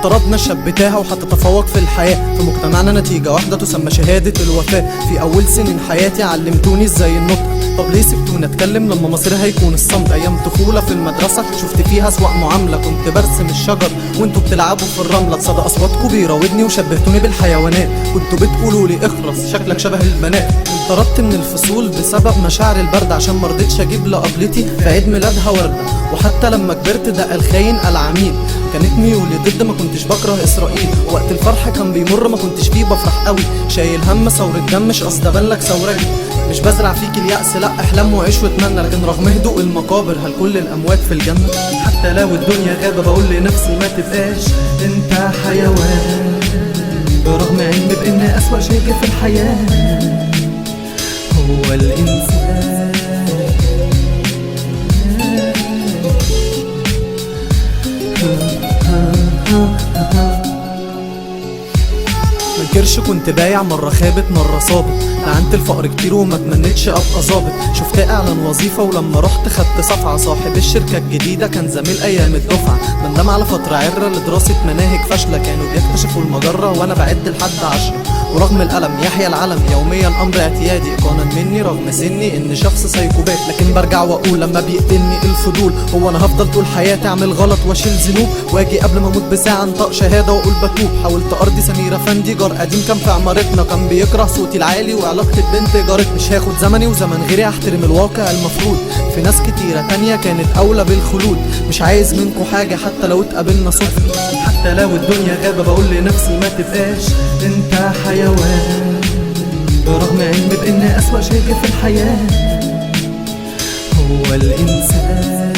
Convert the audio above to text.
افترضنا شبتاها وهتتفوق في الحياة، في مجتمعنا نتيجة واحدة تسمى شهادة الوفاة. في أول سنين حياتي علمتوني ازاي النطق، طب ليه سبتوني اتكلم لما مصيري هيكون الصمت؟ ايام طفولة في المدرسة شفت فيها اسوأ معاملة، كنت برسم الشجر وانتوا بتلعبوا في الرملة. صدى اصواتكم بيراودني وشبهتوني بالحيوانات، كنتوا بتقولوا لي اخرس شكلك شبه البنات. انطردت من الفصول بسبب مشاعر البرد، عشان مرضتش اجيب لقبلتي في عيد ميلادها وردة. وحتى لما كبرت ده الخاين العميل، كانت ميولي ضد ما كنتش بكره اسرائيل. وقت الفرح كان بيمر ما كنتش فيه بفرح قوي، شايل هم ثورة دم مش قصد ابان لك ثورجي. مش بزرع فيك اليأس لا احلم وعيش واتمنى، لكن رغم هدوء المقابر هل كل الاموات في الجنة؟ حتى لو الدنيا غابة بقول لنفسي ما تبقاش انت حيوان، برغم علمي بان اسوأ شيء في الحياة هو الانسان. منكرش كنت بايع مرة خابت مرة صابت، لعنت الفقر كتير وما تمنيتش ابقى ظابط. شفت اعلان وظيفة ولما رحت خدت صفعة، صاحب الشركة الجديدة كان زميل ايام الدفعة. بندم على فترة عرة لدراسة مناهج فاشلة، كانوا بيكتشفوا المجرة وانا بعد لحد 10. ورغم الألم يحيى العلم يوميا أمر اعتيادي، إيقانا مني رغم سني إني شخص سايكوبات. لكن برجع وأقول لما بيقتلني الفضول، هو أنا هفضل طول حياتي أعمل غلط وأشيل ذنوب؟ وأجي قبل ما أموت بساعة أنطق شهادة وأقول بتوب. حاولت أرضي سمير أفندي جار قديم كان في عمارتنا، كان بيكره صوتي العالي وعلاقتي ببنت جارتنا. مش هاخد زمني وزمن غيري، أحترم الواقع المفروض. في ناس كتيرة تانية كانت أولى بالخلود، مش عايز منكم حاجة حتى لو اتقابلنا صدفة. حتى لو الدنيا غابة بقول لنفسي ما تبقاش انت حيوان، برغم علمي بان اسوأ شيء في الحياة هو الانسان.